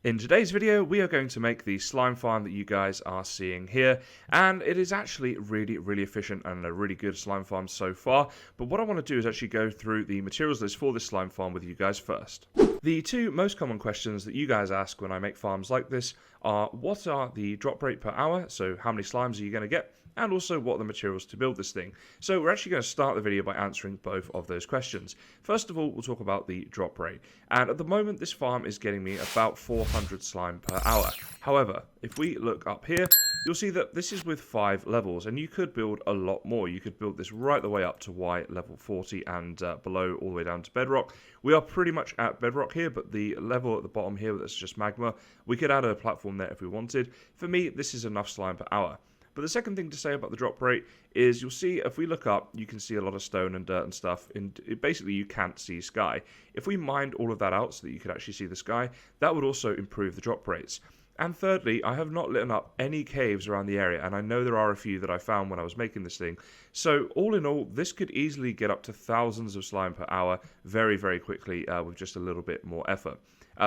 In today's video, we are going to make the slime farm that you guys are seeing here, and it is actually really efficient and a really good slime farm so far. But what I want to do is actually go through the materials list for this slime farm with you guys first. The two most common questions that you guys ask when I make farms like this are, what are the drop rate per hour, so how many slimes are you going to get, and also what are the materials to build this thing. So we're actually going to start the video by answering both of those questions. First of all, we'll talk about the drop rate, and at the moment this farm is getting me about 400 slime per hour. However, if we look up here, you'll see that this is with 5 levels, and you could build a lot more. You could build this right the way up to Y level 40 and below all the way down to bedrock. We are pretty much at bedrock here, but the level at the bottom here that's just magma, we could add a platform there if we wanted. For me, this is enough slime per hour. But the second thing to say about the drop rate is you'll see if we look up, you can see a lot of stone and dirt and stuff. And basically, you can't see sky. If we mined all of that out so that you could actually see the sky, that would also improve the drop rates. And thirdly, I have not lit up any caves around the area, and I know there are a few that I found when I was making this thing. So all in all, this could easily get up to thousands of slime per hour very quickly with just a little bit more effort.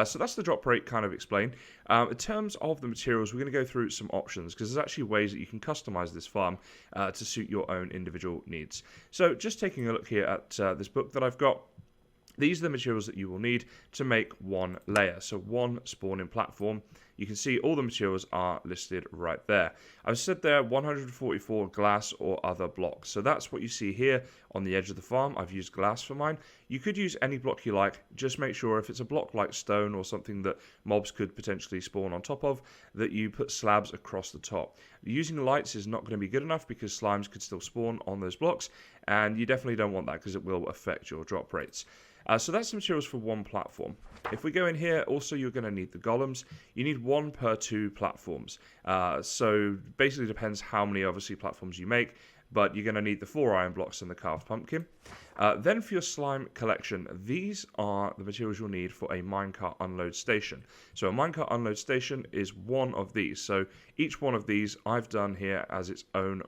So that's the drop rate kind of explained. In terms of the materials, we're going to go through some options because there's actually ways that you can customize this farm to suit your own individual needs. So just taking a look here at this book that I've got. These are the materials that you will need to make one layer, so one spawning platform. You can see all the materials are listed right there. I've said there 144 glass or other blocks. So that's what you see here on the edge of the farm. I've used glass for mine. You could use any block you like. Just make sure if it's a block like stone or something that mobs could potentially spawn on top of, that you put slabs across the top. Using lights is not going to be good enough because slimes could still spawn on those blocks, and you definitely don't want that because it will affect your drop rates. So that's the materials for one platform. If we go in here, also you're going to need the golems. You need 1 per 2 platforms. So basically depends how many obviously platforms you make, but you're going to need the 4 iron blocks and the carved pumpkin. Then for your slime collection, these are the materials you'll need for a minecart unload station. So a minecart unload station is one of these. So each one of these I've done here as its own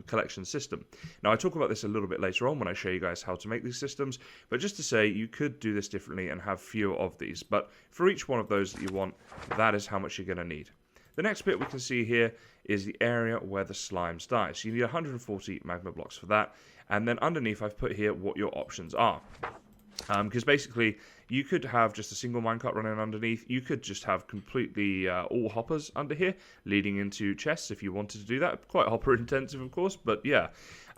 collection system. Now I talk about this a little bit later on when I show you guys how to make these systems, but just to say you could do this differently and have fewer of these. But for each one of those that you want, that is how much you're going to need. The next bit we can see here is the area where the slimes die. So you need 140 magma blocks for that. And then underneath I've put here what your options are. Because basically you could have just a single minecart running underneath. You could just have completely all hoppers under here leading into chests if you wanted to do that. Quite hopper intensive, of course, but yeah.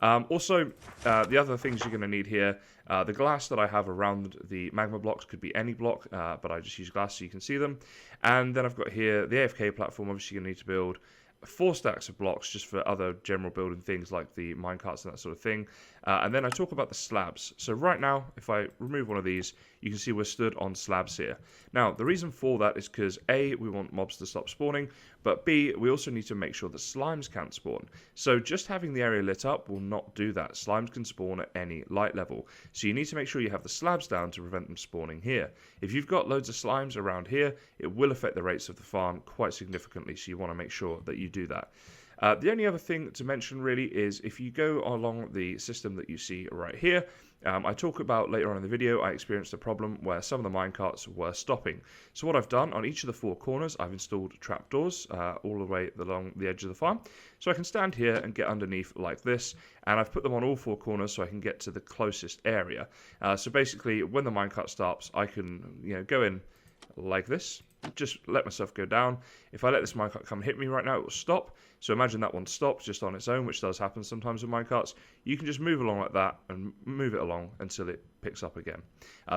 Also, the other things you're going to need here, the glass that I have around the magma blocks could be any block, but I just use glass so you can see them. And then I've got here the AFK platform. Obviously, you're going to need to build 4 stacks of blocks just for other general building things like the minecarts and that sort of thing. And then I talk about the slabs. So right now, if I remove one of these, you can see we're stood on slabs here. Now, the reason for that is because A, we want mobs to stop spawning, but B, we also need to make sure that slimes can't spawn. So just having the area lit up will not do that. Slimes can spawn at any light level. So you need to make sure you have the slabs down to prevent them spawning here. If you've got loads of slimes around here, it will affect the rates of the farm quite significantly, so you want to make sure that you do that. The only other thing to mention really is if you go along the system that you see right here, I talk about later on in the video, I experienced a problem where some of the minecarts were stopping. So what I've done on each of the 4 corners, I've installed trapdoors all the way along the edge of the farm. So I can stand here and get underneath like this, and I've put them on all 4 corners so I can get to the closest area. So basically, when the minecart stops, I can go in like this. Just let myself go down. If I let this minecart come and hit me right now, it will stop. So imagine that one stops just on its own, which does happen sometimes with minecarts. You can just move along like that and move it along until it picks up again.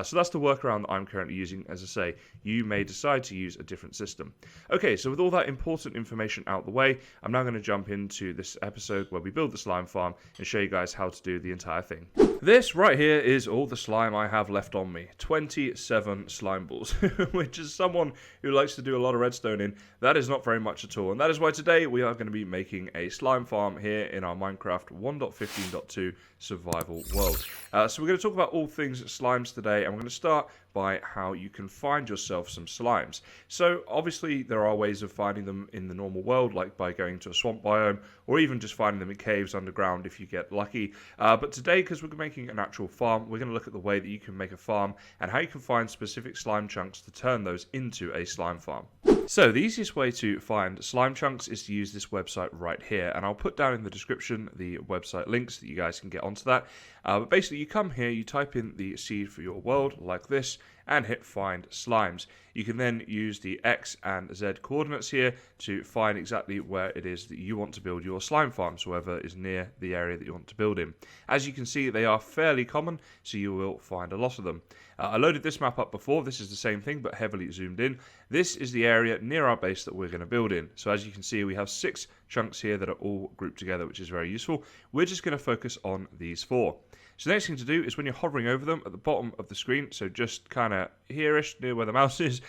So that's the workaround that I'm currently using. As I say, you may decide to use a different system. Okay, so with all that important information out the way, I'm now going to jump into this episode where we build the slime farm and show you guys how to do the entire thing. This right here is all the slime I have left on me. 27 slime balls, which is someone who likes to do a lot of redstone in. That is not very much at all. And that is why today we are going to be making a slime farm here in our Minecraft 1.15.2 survival world. So we're going to talk about all things slimes today, and we're going to start by how you can find yourself some slimes. So obviously there are ways of finding them in the normal world, like by going to a swamp biome, or even just finding them in caves underground if you get lucky. But today, because we're making an actual farm, we're going to look at the way that you can make a farm and how you can find specific slime chunks to turn those into a slime farm. So the easiest way to find slime chunks is to use this website right here, and I'll put down in the description the website links that you guys can get onto that. But basically you come here, you type in the seed for your world like this, and hit find slimes. You can then use the X and Z coordinates here to find exactly where it is that you want to build your slime farm, so whoever is near the area that you want to build in. As you can see, they are fairly common, so you will find a lot of them. I loaded this map up before. This is the same thing, but heavily zoomed in. This is the area near our base that we're going to build in. So as you can see, we have 6 chunks here that are all grouped together, which is very useful. We're just going to focus on these 4. So the next thing to do is when you're hovering over them at the bottom of the screen, so just kind of here-ish, near where the mouse is,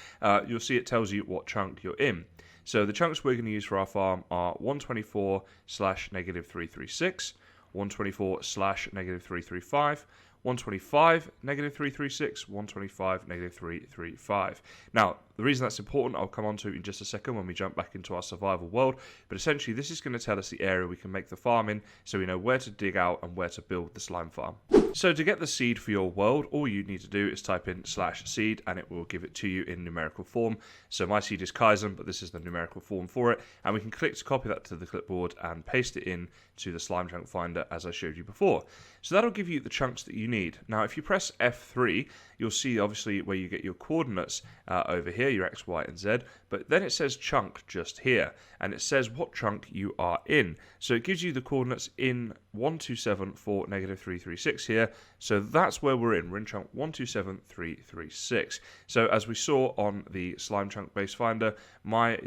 you'll see it tells you what chunk you're in. So the chunks we're going to use for our farm are 124/-336, 124/-335, 125 -336, 125 -335. Now, the reason that's important I'll come on to in just a second when we jump back into our survival world, but essentially this is going to tell us the area we can make the farm in, so we know where to dig out and where to build the slime farm. So to get the seed for your world, all you need to do is type in /seed and it will give it to you in numerical form. So my seed is Kaizen, but this is the numerical form for it, and we can click to copy that to the clipboard and paste it in to the slime chunk finder as I showed you before. So that'll give you the chunks that you need. Now if you press F3, you'll see obviously where you get your coordinates over here, your X, Y, and Z, but then it says chunk just here, and it says what chunk you are in. So it gives you the coordinates in 127 -336 here, so that's where we're in. We're in chunk 127,336. So as we saw on the slime chunk base finder, my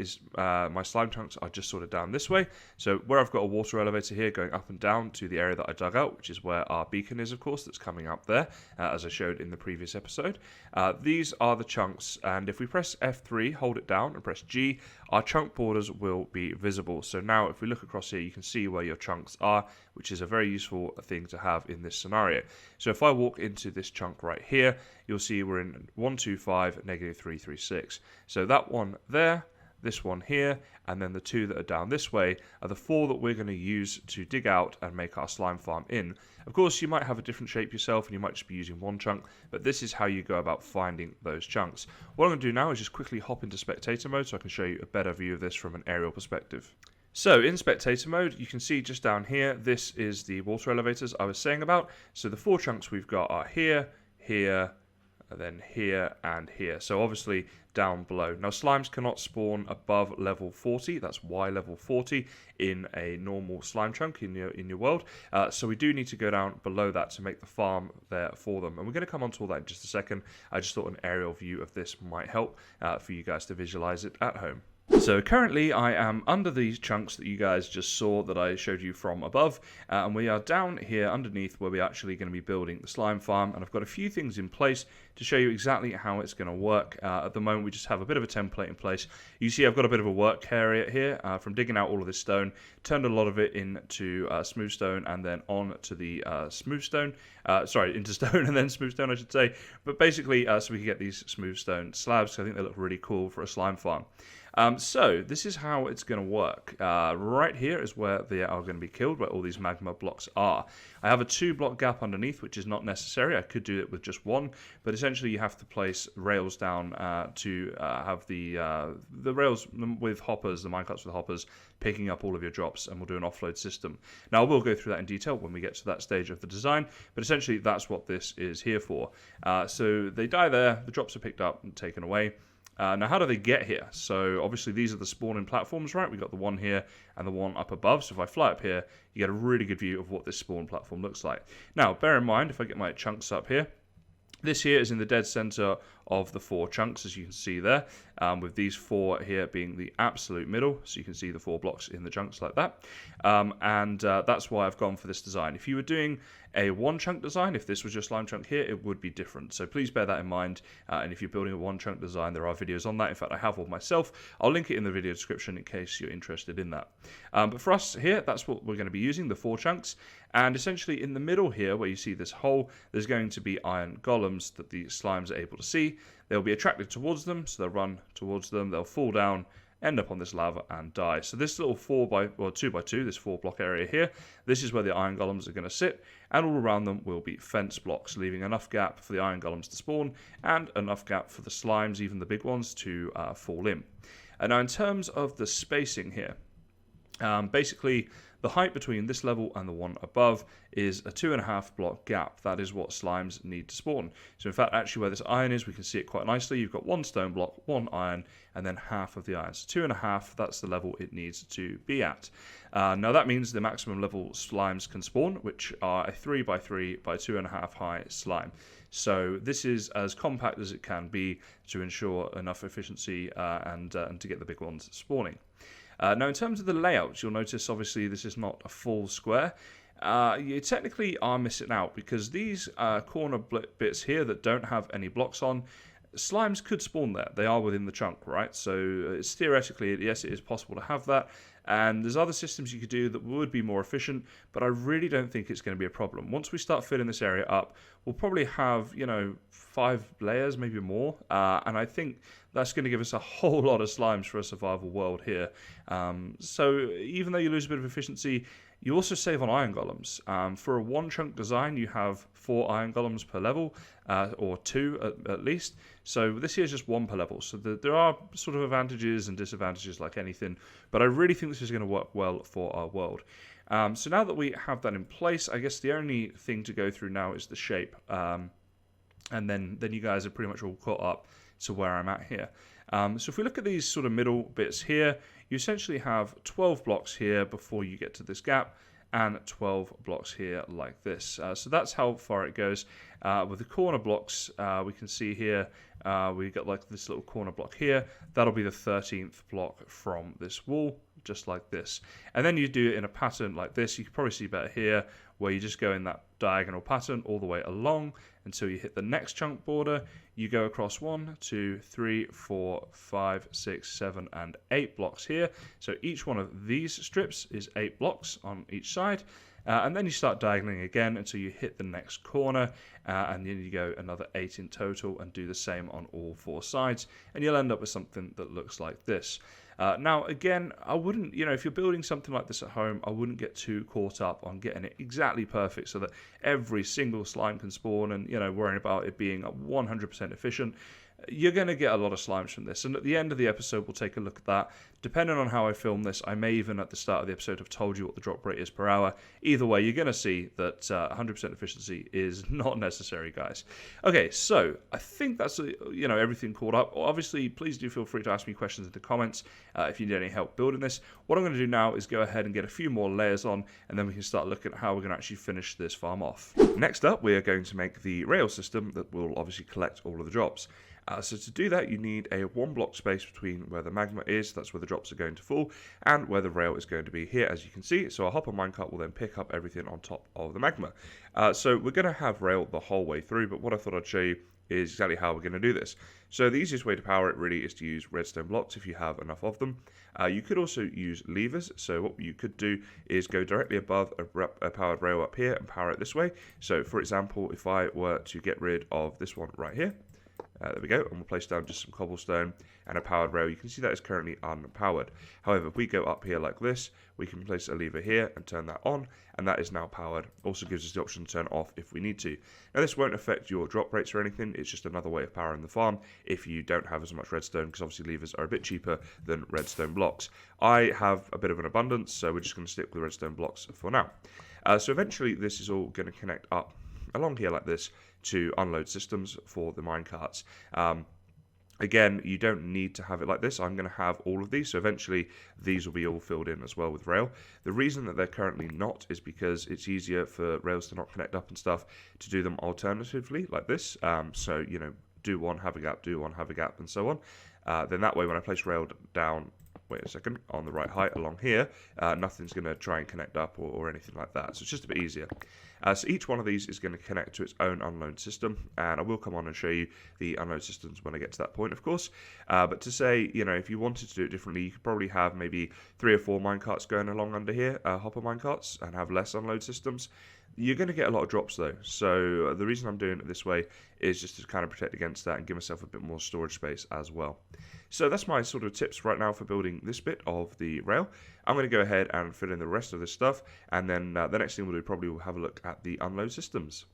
slime chunks are just sort of down this way. So where I've got a water elevator here going up and down to the area that I dug out, which is where our beacon is, of course, that's coming up there, as I showed in the previous episode. These are the chunks, and if we press F3, hold it down, and press G, our chunk borders will be visible. So now if we look across here, you can see where your chunks are, which is a very useful thing to have in this scenario. So if I walk into this chunk right here, you'll see we're in 125 -336. So that one there, this one here, and then the 2 that are down this way are the 4 that we're going to use to dig out and make our slime farm in. Of course, you might have a different shape yourself and you might just be using one chunk, but this is how you go about finding those chunks. What I'm going to do now is just quickly hop into spectator mode so I can show you a better view of this from an aerial perspective. So in spectator mode, you can see just down here, this is the water elevators I was saying about. So the 4 chunks we've got are here, here, and then here and here. So obviously down below. Now slimes cannot spawn above level 40, that's Y level 40 in a normal slime chunk in your world. So we do need to go down below that to make the farm there for them. And we're going to come on to all that in just a second. I just thought an aerial view of this might help for you guys to visualize it at home. So currently I am under these chunks that you guys just saw that I showed you from above, and we are down here underneath where we're actually going to be building the slime farm, and I've got a few things in place to show you exactly how it's going to work. At the moment we just have a bit of a template in place. You see I've got a bit of a work area here from digging out all of this stone, turned a lot of it into smooth stone and then on to the smooth stone, into stone and then smooth stone I should say, but basically so we can get these smooth stone slabs. I think they look really cool for a slime farm. So this is how it's going to work. Right here is where they are going to be killed, where all these magma blocks are. I have a 2-block gap underneath, which is not necessary. I could do it with just 1, but essentially you have to place rails down to have the rails with hoppers, the minecarts with hoppers, picking up all of your drops, and we'll do an offload system. Now, we'll go through that in detail when we get to that stage of the design, but essentially that's what this is here for. So they die there, the drops are picked up and taken away. Now, how do they get here? So, obviously, these are the spawning platforms, right? We've got the one here and the one up above. So, if I fly up here, you get a really good view of what this spawn platform looks like. Now, bear in mind, if I get my chunks up here, this here is in the dead center of the 4 chunks, as you can see there, with these 4 here being the absolute middle. So you can see the 4 blocks in the chunks like that. That's why I've gone for this design. If you were doing a 1-chunk design, if this was your slime chunk here, it would be different. So please bear that in mind. And if you're building a 1-chunk design, there are videos on that. In fact, I have one myself. I'll link it in the video description in case you're interested in that. But for us here, that's what we're going to be using, the 4 chunks. And essentially in the middle here, where you see this hole, there's going to be iron golems that the slimes are able to see. see, they'll be attracted towards them, so they'll run towards them, they'll fall down, end up on this lava and die. So this little 2x2, this 4 block area here, this is where the iron golems are going to sit, and all around them will be fence blocks, leaving enough gap for the iron golems to spawn and enough gap for the slimes, even the big ones, to fall in. And now in terms of the spacing here, basically the height between this level and the one above is a 2.5 block gap. That is what slimes need to spawn. So in fact, actually where this iron is, we can see it quite nicely. You've got 1 stone block, 1 iron, and then half of the iron. So 2.5, that's the level it needs to be at. Now that means the maximum level slimes can spawn, which are a 3x3 by 2.5 high slime. So this is as compact as it can be to ensure enough efficiency and to get the big ones spawning. Now, in terms of the layout, you'll notice, obviously, this is not a full square. You technically are missing out because these corner bits here that don't have any blocks on, slimes could spawn there. They are within the chunk, right? So it's theoretically, yes, it is possible to have that. And there's other systems you could do that would be more efficient, but I really don't think it's going to be a problem. Once we start filling this area up, we'll probably have, 5 layers, maybe more. And I think that's going to give us a whole lot of slimes for a survival world here. So even though you lose a bit of efficiency, you also save on iron golems. For a 1 chunk design, you have 4 iron golems per level, or 2 at least. So this here is just 1 per level. So there are sort of advantages and disadvantages like anything, but I really think this is going to work well for our world. So now that we have that in place, I guess the only thing to go through now is the shape. And then you guys are pretty much all caught up to where I'm at here. So if we look at these sort of middle bits here, you essentially have 12 blocks here before you get to this gap, and 12 blocks here like this. So that's how far it goes. With the corner blocks, we can see here, we got like this little corner block here. That'll be the 13th block from this wall, just like this. And then you do it in a pattern like this. You can probably see better here, where you just go in that diagonal pattern all the way along until you hit the next chunk border. You go across 1, 2, 3, 4, 5, 6, 7, and 8 blocks here. So each one of these strips is 8 blocks on each side. And then you start diagonaling again until you hit the next corner, and then you go another 8 in total and do the same on all 4 sides, and you'll end up with something that looks like this. Now, again, I wouldn't, if you're building something like this at home, I wouldn't get too caught up on getting it exactly perfect so that every single slime can spawn and, worrying about it being 100% efficient. You're going to get a lot of slimes from this, and at the end of the episode we'll take a look at that. Depending on how I film this, I may even at the start of the episode have told you what the drop rate is per hour. Either way, you're going to see that 100% efficiency is not necessary, guys. Okay, so I think that's everything caught up. Obviously, please do feel free to ask me questions in the comments if you need any help building this. What I'm going to do now is go ahead and get a few more layers on, and then we can start looking at how we're going to actually finish this farm off. Next up, we are going to make the rail system that will obviously collect all of the drops. So to do that, you need a 1 block space between where the magma is, that's where the drops are going to fall, and where the rail is going to be here, as you can see. So our hopper minecart will then pick up everything on top of the magma. So we're going to have rail the whole way through, but what I thought I'd show you is exactly how we're going to do this. So the easiest way to power it really is to use redstone blocks if you have enough of them. You could also use levers. So what you could do is go directly above a powered rail up here and power it this way. So for example, if I were to get rid of this one right here, there we go, and we'll place down just some cobblestone and a powered rail. You can see that is currently unpowered. However, if we go up here like this, we can place a lever here and turn that on, and that is now powered. Also gives us the option to turn off if we need to. Now this won't affect your drop rates or anything, it's just another way of powering the farm if you don't have as much redstone, because obviously levers are a bit cheaper than redstone blocks. I have a bit of an abundance, so we're just going to stick with the redstone blocks for now. So eventually this is all going to connect up along here like this to unload systems for the minecarts. Again, you don't need to have it like this. I'm going to have all of these, so eventually these will be all filled in as well with rail. The reason that they're currently not is because it's easier for rails to not connect up and stuff to do them alternatively like this. So, do one, have a gap, do one, have a gap, and so on. Then that way when I place rail down wait a second, on the right height along here, nothing's going to try and connect up or anything like that. So it's just a bit easier. So each one of these is going to connect to its own unload system, and I will come on and show you the unload systems when I get to that point, of course. But to say, if you wanted to do it differently, you could probably have maybe 3 or 4 minecarts going along under here, hopper minecarts, and have less unload systems. You're going to get a lot of drops though, so the reason I'm doing it this way is just to kind of protect against that and give myself a bit more storage space as well. So that's my sort of tips right now for building this bit of the rail. I'm going to go ahead and fill in the rest of this stuff, and then the next thing we'll do probably will have a look at the unload systems.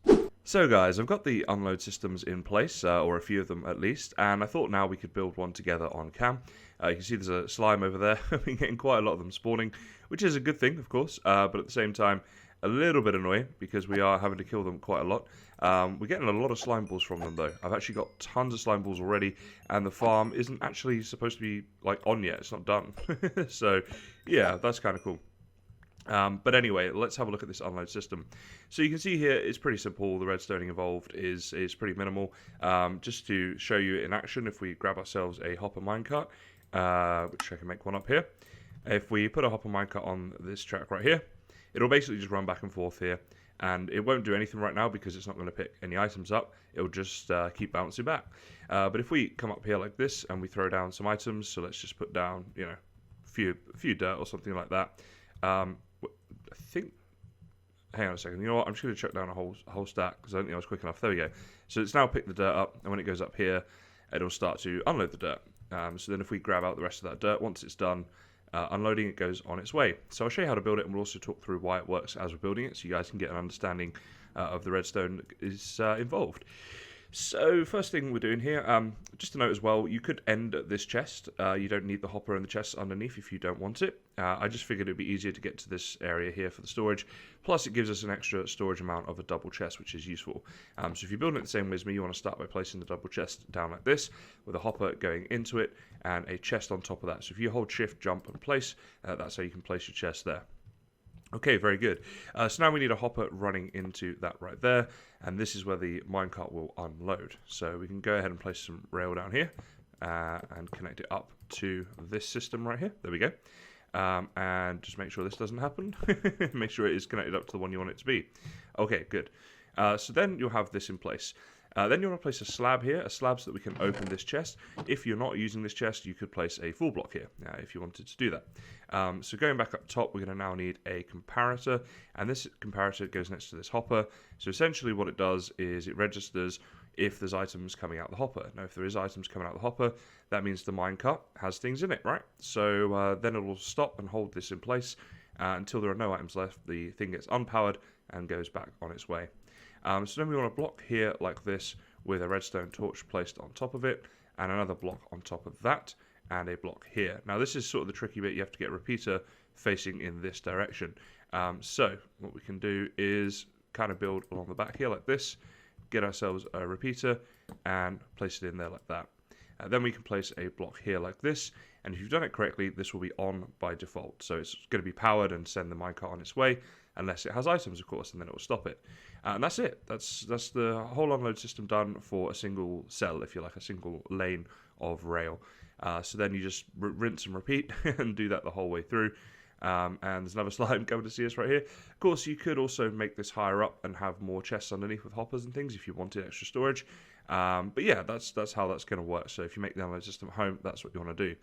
So guys, I've got the unload systems in place, or a few of them at least, and I thought now we could build one together on cam. You can see there's a slime over there. I've been getting quite a lot of them spawning, which is a good thing, of course, but at the same time, a little bit annoying because we are having to kill them quite a lot. We're getting a lot of slime balls from them though. I've actually got tons of slime balls already, and the farm isn't actually supposed to be like on yet. It's not done. So yeah, that's kind of cool. But anyway, let's have a look at this unload system. So you can see here it's pretty simple. The redstoning involved is pretty minimal. Just to show you in action, if we grab ourselves a hopper minecart, which I can make one up here. If we put a hopper minecart on this track right here, it'll basically just run back and forth here, and it won't do anything right now because it's not going to pick any items up. It'll just keep bouncing back. But if we come up here like this and we throw down some items, so let's just put down, a few dirt or something like that. I think. Hang on a second. You know what? I'm just going to chuck down a whole stack because I don't think I was quick enough. There we go. So it's now picked the dirt up, and when it goes up here, it'll start to unload the dirt. So then if we grab out the rest of that dirt, once it's done unloading, it goes on its way. So I'll show you how to build it, and we'll also talk through why it works as we're building it, so you guys can get an understanding of the redstone that is involved. So first thing we're doing here, just to note as well, you could end this chest. You don't need the hopper and the chest underneath if you don't want it. I just figured it'd be easier to get to this area here for the storage. Plus it gives us an extra storage amount of a double chest, which is useful. So if you're building it the same way as me, you want to start by placing the double chest down like this, with a hopper going into it and a chest on top of that. So if you hold shift, jump and place, that's how you can place your chest there. Okay, very good. So now we need a hopper running into that right there, and this is where the minecart will unload. So we can go ahead and place some rail down here and connect it up to this system right here. There we go. And just make sure this doesn't happen. Make sure it is connected up to the one you want it to be. Okay, good. So then you'll have this in place. Then you want to place a slab here, a slab so that we can open this chest. If you're not using this chest, you could place a full block here if you wanted to do that. So going back up top, we're going to now need a comparator, and this comparator goes next to this hopper. So essentially what it does is it registers if there's items coming out the hopper. Now if there is items coming out the hopper, that means the minecart has things in it, right? So then it will stop and hold this in place until there are no items left. The thing gets unpowered and goes back on its way. So then we want a block here like this with a redstone torch placed on top of it, and another block on top of that, and a block here. Now this is sort of the tricky bit. You have to get a repeater facing in this direction. So what we can do is kind of build along the back here like this, get ourselves a repeater and place it in there like that. Then we can place a block here like this, and if you've done it correctly, this will be on by default. So it's going to be powered and send the minecart on its way, unless it has items, of course, and then it will stop it. And that's it. That's the whole unload system done for a single cell, if you like, a single lane of rail. So then you just rinse and repeat and do that the whole way through. And there's another slime coming to see us right here. Of course, you could also make this higher up and have more chests underneath with hoppers and things if you wanted extra storage. But yeah, that's how that's going to work. So if you make the unload system at home, that's what you want to do.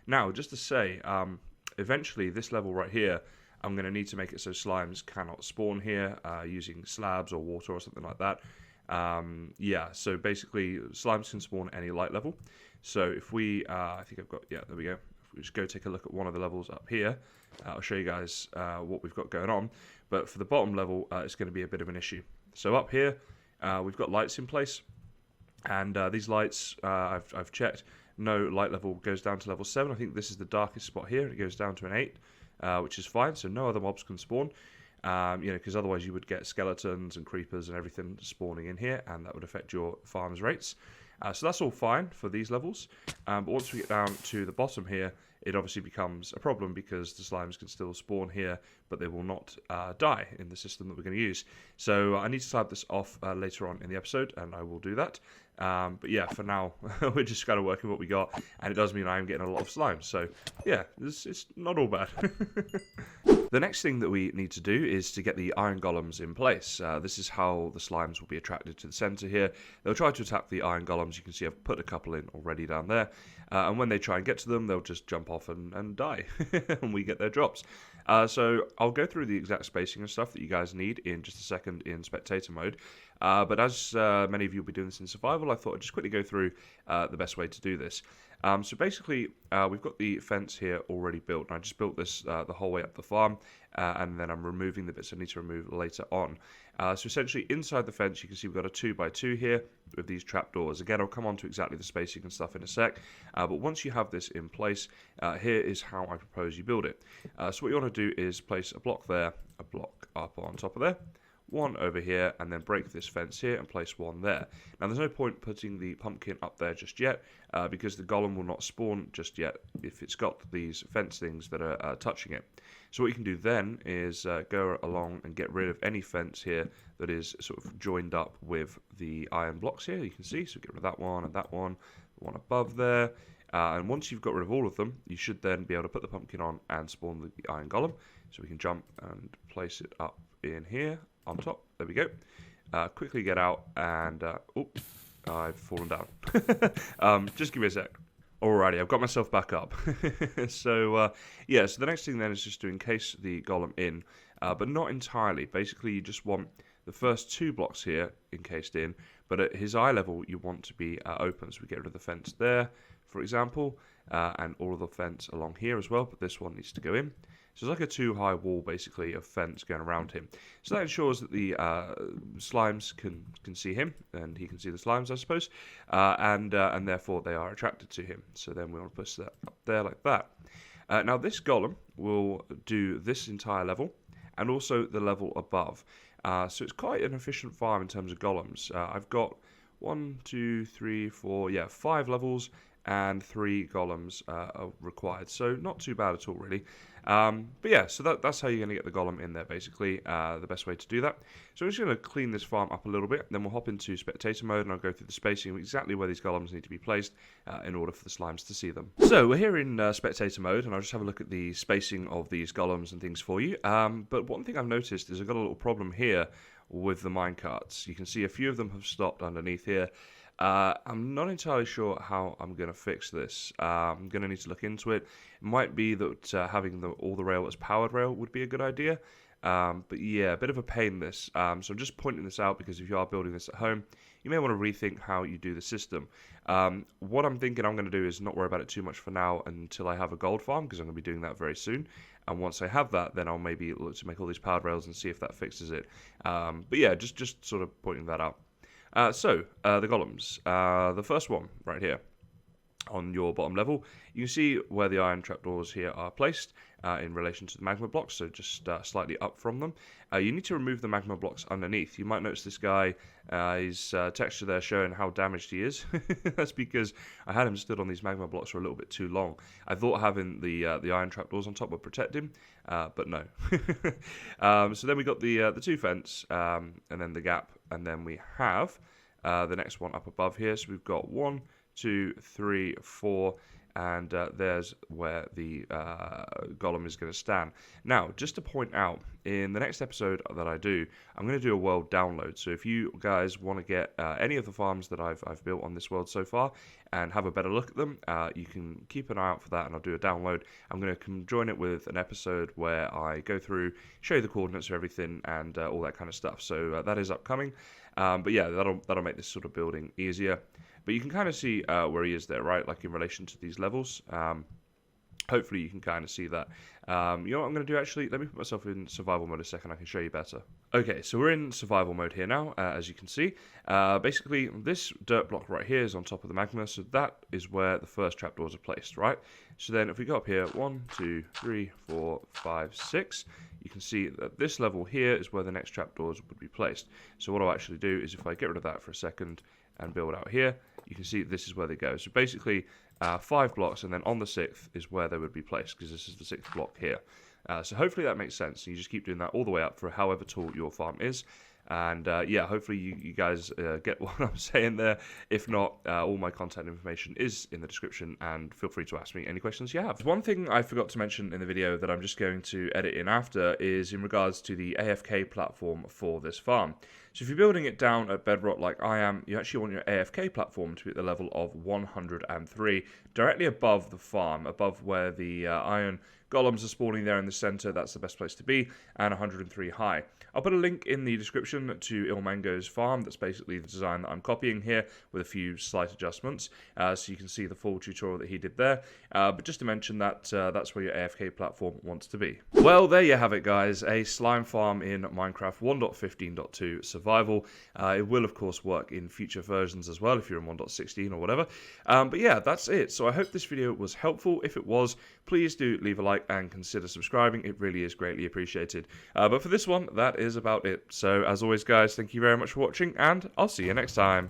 Now, just to say, eventually this level right here, I'm going to need to make it so slimes cannot spawn here using slabs or water or something like that. Yeah, so basically slimes can spawn at any light level. So if we, I think I've got, yeah, there we go. If we just go take a look at one of the levels up here, I'll show you guys what we've got going on. But for the bottom level, it's going to be a bit of an issue. So up here, we've got lights in place. And these lights, I've checked, no light level goes down to level 7. I think this is the darkest spot here. It goes down to an 8. Which is fine, so no other mobs can spawn, because otherwise you would get skeletons and creepers and everything spawning in here, and that would affect your farm's rates. So that's all fine for these levels, but once we get down to the bottom here, it obviously becomes a problem because the slimes can still spawn here, but they will not die in the system that we're going to use. So I need to slab this off later on in the episode, and I will do that. But yeah, for now, we're just kind of working what we got, and it does mean I am getting a lot of slime. So yeah, it's not all bad. The next thing that we need to do is to get the iron golems in place. This is how the slimes will be attracted to the center here. They'll try to attack the iron golems. You can see I've put a couple in already down there. And when they try and get to them, they'll just jump off and die. And we get their drops. So I'll go through the exact spacing and stuff that you guys need in just a second in spectator mode. But as many of you will be doing this in survival, I thought I'd just quickly go through the best way to do this. So basically, we've got the fence here already built. And I just built this the whole way up the farm, and then I'm removing the bits I need to remove later on. So essentially, inside the fence, you can see we've got a 2x2 here with these trapdoors. Again, I'll come on to exactly the spacing and stuff in a sec. But once you have this in place, here is how I propose you build it. So what you want to do is place a block there, a block up on top of there, one over here, and then break this fence here and place one there. Now there's no point putting the pumpkin up there just yet, because the golem will not spawn just yet if it's got these fence things that are touching it. So what you can do then is go along and get rid of any fence here that is sort of joined up with the iron blocks here. You can see, so get rid of that one and that one, the one above there. And once you've got rid of all of them, you should then be able to put the pumpkin on and spawn the iron golem. So we can jump and place it up in here on top. There we go. Quickly get out and oops, I've fallen down. Just give me a sec. Alrighty, I've got myself back up. So yeah, so the next thing then is just to encase the golem in, but not entirely. Basically, you just want the first 2 blocks here encased in, but at his eye level, you want to be open. So we get rid of the fence there, for example, and all of the fence along here as well, but this one needs to go in. So it's like a 2-high wall, basically, of fence going around him. So that ensures that the slimes can see him, and he can see the slimes, I suppose, and therefore they are attracted to him. So then we want to push that up there like that. Now this golem will do this entire level, and also the level above. So it's quite an efficient farm in terms of golems. I've got 1, 2, 3, 4, 5 levels, and 3 golems are required. So not too bad at all, really. But yeah, so that's how you're going to get the golem in there, basically, the best way to do that. So I'm just going to clean this farm up a little bit, then we'll hop into spectator mode, and I'll go through the spacing of exactly where these golems need to be placed in order for the slimes to see them. So we're here in spectator mode, and I'll just have a look at the spacing of these golems and things for you. But one thing I've noticed is I've got a little problem here with the minecarts. You can see a few of them have stopped underneath here. I'm not entirely sure how I'm going to fix this. I'm going to need to look into it. It might be that having all the rail as powered rail would be a good idea. But yeah, a bit of a pain this. So I'm just pointing this out because if you are building this at home, you may want to rethink how you do the system. What I'm thinking I'm going to do is not worry about it too much for now until I have a gold farm, because I'm going to be doing that very soon. And once I have that, then I'll maybe look to make all these powered rails and see if that fixes it. But yeah, just sort of pointing that out. So the golems. The first one right here on your bottom level, you can see where the iron trapdoors here are placed in relation to the magma blocks, so just slightly up from them. You need to remove the magma blocks underneath. You might notice this guy, his texture there showing how damaged he is. That's because I had him stood on these magma blocks for a little bit too long. I thought having the iron trapdoors on top would protect him, but no. So then we got the 2 fence, and then the gap, and then we have the next one up above here. So we've got 1, 2, 3, 4, and there's where the golem is going to stand. Now, just to point out, in the next episode that I do, I'm going to do a world download. So if you guys want to get any of the farms that I've built on this world so far and have a better look at them, you can keep an eye out for that, and I'll do a download. I'm going to join it with an episode where I go through, show you the coordinates of everything, and all that kind of stuff. So that is upcoming. But yeah, that'll make this sort of building easier. But you can kind of see where he is there, right? Like in relation to these levels. Hopefully you can kind of see that. You know what I'm going to do actually? Let me put myself in survival mode a second. I can show you better. Okay, so we're in survival mode here now, as you can see. Basically, this dirt block right here is on top of the magma, so that is where the first trapdoors are placed, right? So then if we go up here, 1, 2, 3, 4, 5, 6, you can see that this level here is where the next trapdoors would be placed. So what I'll actually do is if I get rid of that for a second and build out here, you can see this is where they go. So basically 5 blocks, and then on the 6th is where they would be placed, because this is the 6th block here. So hopefully that makes sense. You just keep doing that all the way up for however tall your farm is. And yeah, hopefully you guys get what I'm saying there. If not, all my contact information is in the description, and feel free to ask me any questions you have. One thing I forgot to mention in the video that I'm just going to edit in after is in regards to the AFK platform for this farm. So if you're building it down at bedrock like I am, you actually want your AFK platform to be at the level of 103, directly above the farm, above where the iron golems are spawning there in the center. That's the best place to be, and 103 high. I'll put a link in the description to Ilmango's farm. That's basically the design that I'm copying here with a few slight adjustments, so you can see the full tutorial that he did there. But just to mention that that's where your AFK platform wants to be. Well, there you have it, guys. A slime farm in Minecraft 1.15.2 survival. It will, of course, work in future versions as well if you're in 1.16 or whatever. But yeah, that's it. So I hope this video was helpful. If it was, please do leave a like and consider subscribing. It really is greatly appreciated. But for this one, that is about it. So as always, guys, thank you very much for watching, and I'll see you next time.